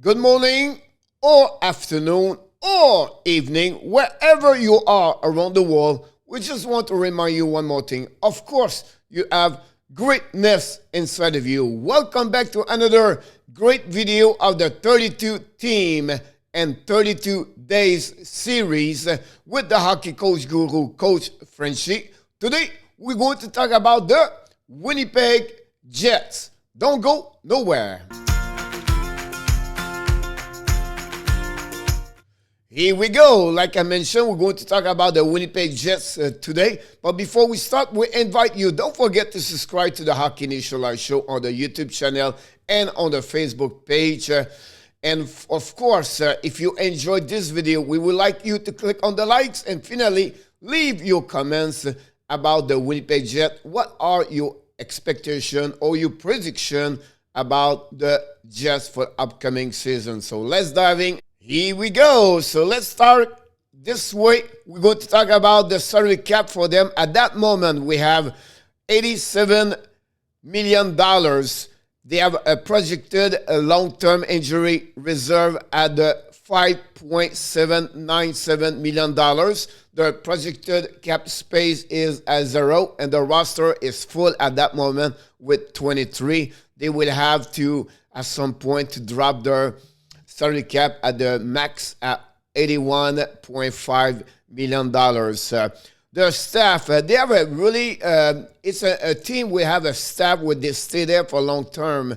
Good morning, or afternoon, or evening, wherever you are around the world. We just want to remind you one more thing. Of course, you have greatness inside of you. Welcome back to another great video of the 32 team and 32 days series with the hockey coach guru, Coach Frenchy. Today, we're going to talk about the Winnipeg Jets. Don't go nowhere. Here we go. Like I mentioned, we're going to talk about the Winnipeg Jets today. But before we start, we invite you, don't forget to subscribe to the Hockey Nation Live Show on the YouTube channel and on the Facebook page. And of course, if you enjoyed this video, we would like you to click on the likes and finally leave your comments about the Winnipeg Jets. What are your expectations or your prediction about the Jets for upcoming season? So let's dive in. Here we go. So let's start this way. We're going to talk about the salary cap for them. At that moment, we have $87 million. They have a projected long-term injury reserve at the $5.797 million. The projected cap space is at 0, and the roster is full at that moment with 23. They will have to, at some point, to drop their salary cap at the max at $81.5 million. Their staff, they have a really, it's a team. We have a staff where they stay there for long term,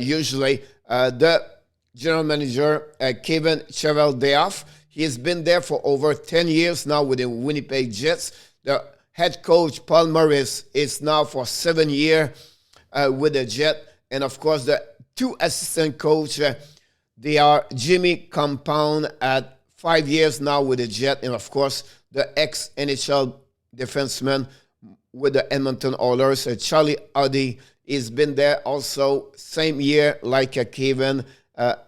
usually. The general manager, Kevin Cheveldayoff, he's been there for over 10 years now with the Winnipeg Jets. The head coach, Paul Morris, is now for 7 years with the Jet. And of course, the two assistant coach, they are Jimmy Compound at 5 years now with the Jet, and of course the ex-NHL defenseman with the Edmonton Oilers, Charlie Audi, has been there also same year like Kevin,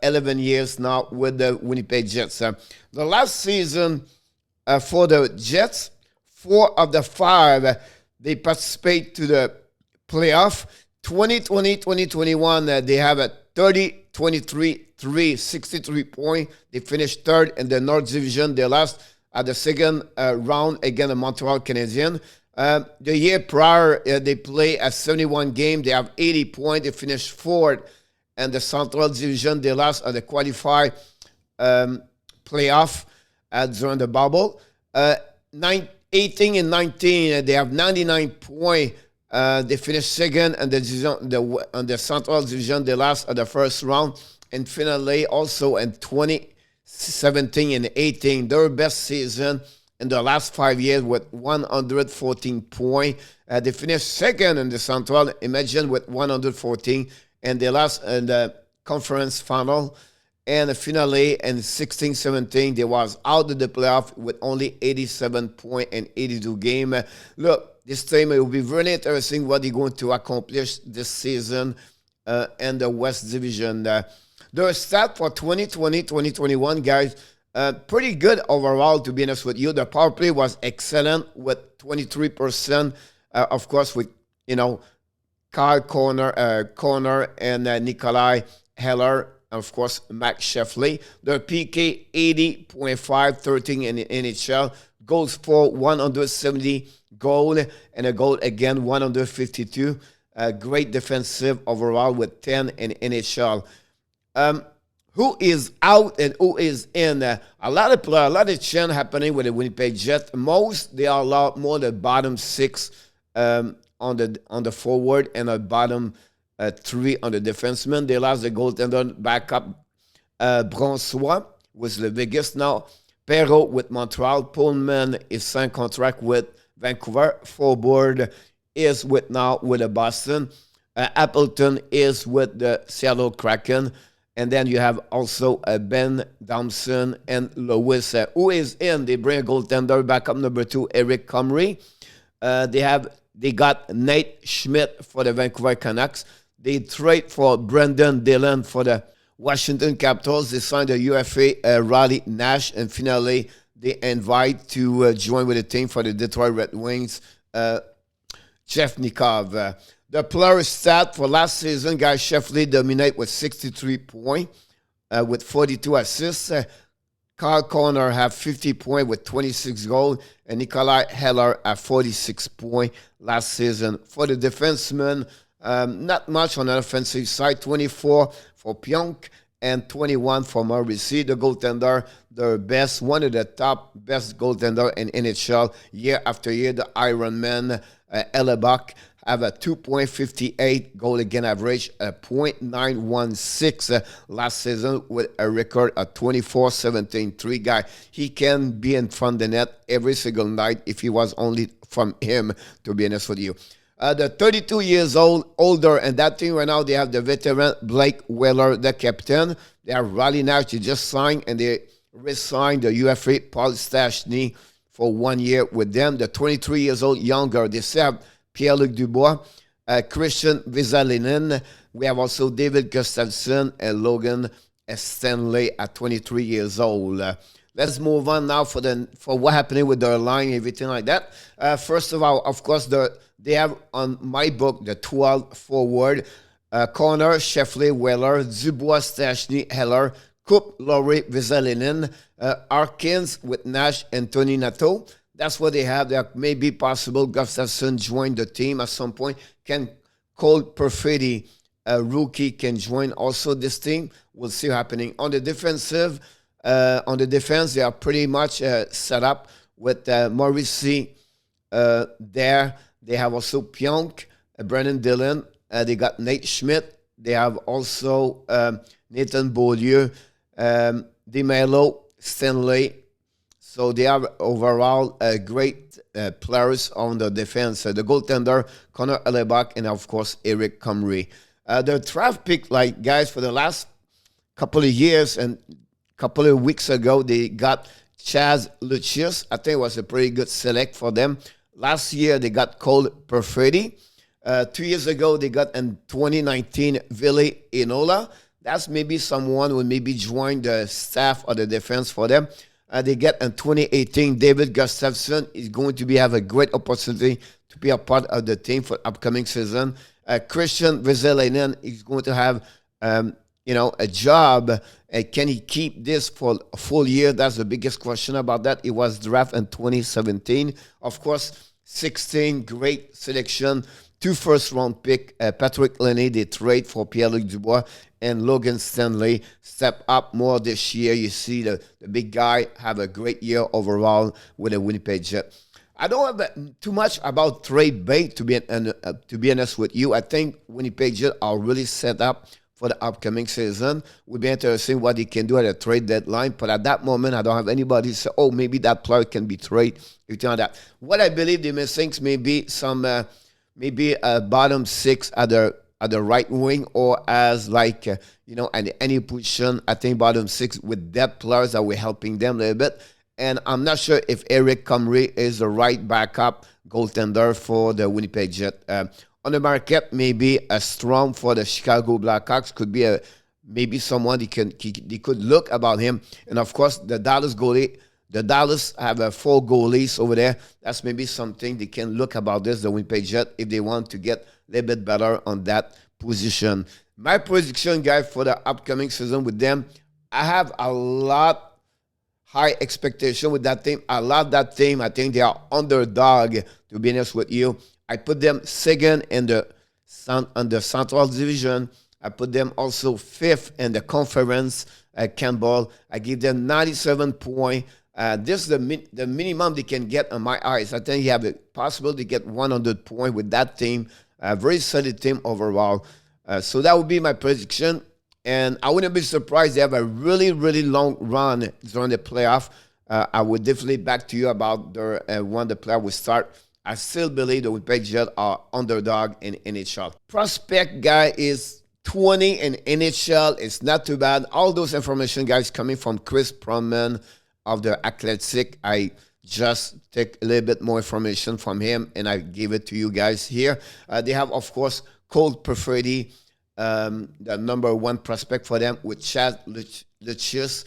11 years now with the Winnipeg Jets. The last season for the Jets, 4 of the 5 they participate to the playoff. 2020-2021 they have a 30-23-3, 63 points. They finished third in the North Division. They lost at the second round against the Montreal Canadiens. The year prior, they played a 71 game. They have 80 points. They finished fourth in the Central Division. They lost at the qualified playoff during the bubble. 18 and 19, they have 99 points. They finished second in the division, on the Central Division. They lost at the first round. And finally, also in 2017 and 18, their best season in the last 5 years with 114 points. They finished second in the Central, imagine, with 114. And they lost in the conference final. And finally, in 16-17, they was out of the playoff with only 87 points in 82 games. Look, this team, it will be really interesting what they're going to accomplish this season in the West Division. Their stat for 2020-2021, guys, pretty good overall, to be honest with you. The power play was excellent with 23%, of course, with, Kyle Corner and Nikolai Heller, of course, Max Sheffley. Their PK 80.5, 13 in the NHL. Goals for 170 goal, and a goal again 152. Great defensive overall with 10 in NHL. Who is out and who is in? A lot of players, a lot of change happening with the Winnipeg Jets. They are a lot more the bottom 6 on the forward and the bottom 3 on the defenseman. They lost the goaltender backup. Brossois was the biggest now. Perrault with Montreal. Pullman is signed contract with Vancouver. Forward is with the Boston. Appleton is with the Seattle Kraken. And then you have also Ben Thompson and Lewis. Who is in? They bring a goaltender, backup number 2, Eric Comrie. They got Nate Schmidt for the Vancouver Canucks. They trade for Brendan Dillon for the Washington Capitals. They signed a UFA, Riley Nash, and finally they invite to join with the team for the Detroit Red Wings, Jeff Nikov. The player stat for last season, guys, Sheffley dominate with 63 points. with 42 assists. Kyle Connor have 50 points with 26 goals, and Nikolai Heller have 46 points last season. For the defensemen, not much on the offensive side, 24 for Pionk and 21 for Maurice. The goaltender, the best, one of the top best goaltender in NHL year after year, the Iron Man, Hellebuck, have a 2.58 goal against average, a .916 last season with a record of 24-17-3 guy. He can be in front of the net every single night if he was only from him, to be honest with you. The 32 years older, and that team right now, they have the veteran Blake Wheeler, the captain. They have Riley Nash, they just signed, and they re-signed the UFA Paul Stastny for 1 year with them. The 23 years old younger, they still have Pierre-Luc Dubois, Christian Vesalinen. We have also David Gustafsson and Logan Stanley at 23 years old. Let's move on now for what happening with their line, everything like that. First of all, of course, they have on my book the 12 forward. Connor, Sheffley, Weller, Dubois, Stastny, Heller, Coop, Laurie, Vesalinen, Arkins with Nash and Tony Nato. That's what they have. There may be possible Gustafsson join the team at some point. Can Cole Perfetti, a rookie, can join also this team? We'll see happening. On the defense, they are pretty much set up with Morrissey there. They have also Pionk, Brennan Dillon. They got Nate Schmidt. They have also Nathan Beaulieu, DeMelo, Stanley. So they have overall great players on the defense. The goaltender, Connor Hellebuck, and of course, Eric Comrie. The draft pick, like guys, for the last couple of years and couple of weeks ago, they got Chaz Lucius. I think it was a pretty good select for them. Last year, they got Cole Perfetti. 2 years ago, they got in 2019, Ville Enola. That's maybe someone who maybe join the staff or the defense for them. They get in 2018, David Gustafsson is going to have a great opportunity to be a part of the team for upcoming season. Christian Vesalinen is going to have, a job. Can he keep this for a full year? That's the biggest question about that. It was drafted in 2017. Of course, 16 great selection. 2 first-round pick, Patrick Lenny, they trade for Pierre-Luc Dubois, and Logan Stanley step up more this year. You see the big guy have a great year overall with the Winnipeg Jets. I don't have too much about trade bait, to be honest with you. I think Winnipeg Jets are really set up for the upcoming season. Would be interesting what he can do at a trade deadline. But at that moment, I don't have anybody say, oh, maybe that player can be traded. That. What I believe they're missing may be some... maybe a bottom 6 at the right wing, or as at any position. I think bottom 6 with depth players that were helping them a little bit. And I'm not sure if Eric Comrie is the right backup goaltender for the Winnipeg Jets. On the market, maybe a Strom for the Chicago Blackhawks could be maybe someone they could look about him. And of course, the Dallas goalie. The Dallas have 4 goalies over there. That's maybe something they can look about this, the Winnipeg Jets, if they want to get a little bit better on that position. My prediction, guys, for the upcoming season with them, I have a lot high expectation with that team. I love that team. I think they are underdog, to be honest with you. I put them second in the Central Division. I put them also 5th in the conference, Campbell. I give them 97 points. This is the minimum they can get on my eyes. I think you have a possibility to get 100 points with that team. A very solid team overall. So that would be my prediction. And I wouldn't be surprised they have a really, really long run during the playoff. I would definitely back to you about when the playoff will start. I still believe the Winnipeg Jets are underdog in NHL. Prospect guy is 20 in NHL. It's not too bad. All those information, guys, coming from Chris Proman of the Athletic. I just take a little bit more information from him, and I give it to you guys here. They have, of course, Cole Perfetti, the number 1 prospect for them, with Chad Lucius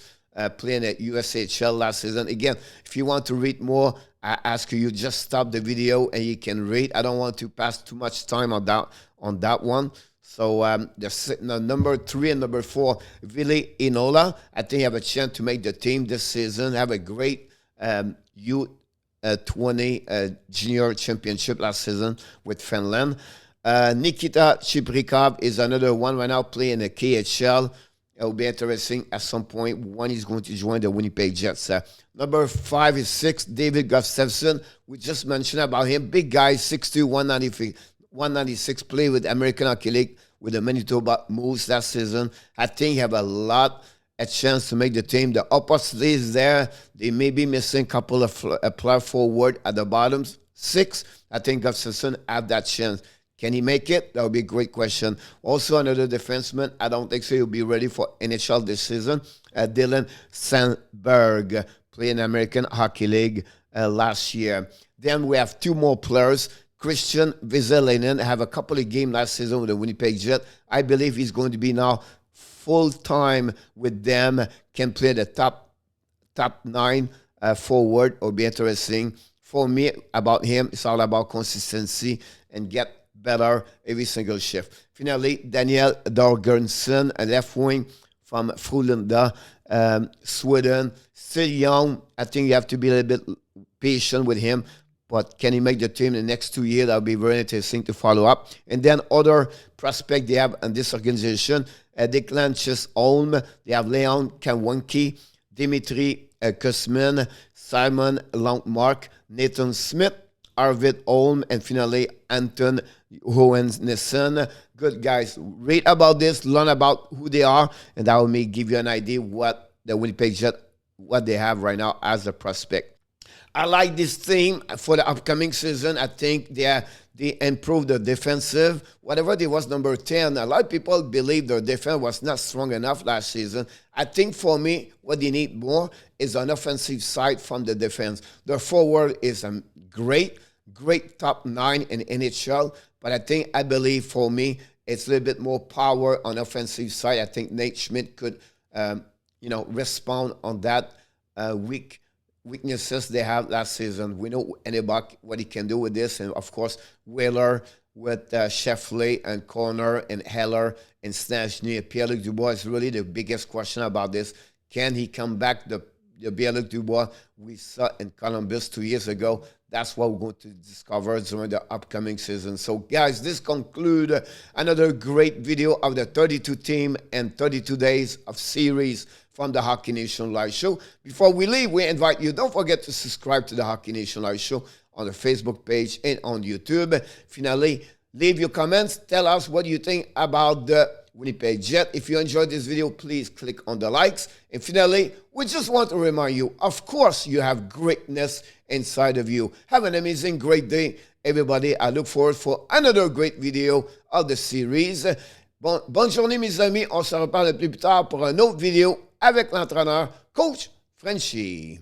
playing at USHL last season. Again, if you want to read more, I ask you just stop the video and you can read. I don't want to pass too much time on that one. So the number 3 and number 4, Ville Inola, I think have a chance to make the team this season. Have a great U20 junior championship last season with Finland. Nikita Chibrikov is another one right now playing the KHL. It will be interesting at some point when he's going to join the Winnipeg Jets. Number 5 is 6, David Gustafsson. We just mentioned about him. Big guy, 6'2", 196, play with American Hockey League with the Manitoba Moose last season. I think he have a chance to make the team. The opposite is there. They may be missing a couple of player forward at the bottoms. 6, I think Gustafsson have that chance. Can he make it? That would be a great question. Also, another defenseman, I don't think so he'll be ready for NHL this season. Dylan Sandberg, playing American Hockey League last year. Then we have 2 more players. Christian Vesalainen have a couple of games last season with the Winnipeg Jets. I believe he's going to be now full-time with them. Can play the top 9 forward. Or be interesting. For me, about him, it's all about consistency and get better every single shift. Finally, Daniel Dorgernsson, a left wing from Frölunda, Sweden. Still young. I think you have to be a little bit patient with him. But can he make the team in the next 2 years? That would be very interesting to follow up. And then other prospects they have in this organization, Declan Chisholm. They have Leon Kawanki, Dimitri Kuzmin, Simon Lankmark, Nathan Smith, Arvid Holm, and finally, Anton Hohennissen. Good guys. Read about this, learn about who they are, and that will give you an idea what the Winnipeg Jets, what they have right now as a prospect. I like this team for the upcoming season. I think they improved the defensive. Whatever they was number 10, a lot of people believe their defense was not strong enough last season. I think for me, what they need more is an offensive side from the defense. Their forward is great top 9 in NHL, but I believe for me, it's a little bit more power on offensive side. I think Nate Schmidt could, respond on that weaknesses they have last season. We know Anibok, what he can do with this, and of course, Wheeler with Sheffley and Corner and Heller and Stastny. Pierre-Luc Dubois is really the biggest question about this. Can he come back? The Pierre-Luc Dubois we saw in Columbus 2 years ago. That's what we're going to discover during the upcoming season. So, guys, this concludes another great video of the 32 team and 32 days of series from the Hockey Nation Live Show. Before we leave, we invite you, don't forget to subscribe to the Hockey Nation Live Show on the Facebook page and on YouTube. Finally, leave your comments. Tell us what you think about the Winnipeg Jets. If you enjoyed this video, please click on the likes. And finally, we just want to remind you, of course, you have greatness inside of you. Have an amazing, great day, everybody. I look forward for another great video of the series. Bonne journée, mes amis. On se reparle plus tard pour une autre vidéo avec l'entraîneur Coach Frenchy.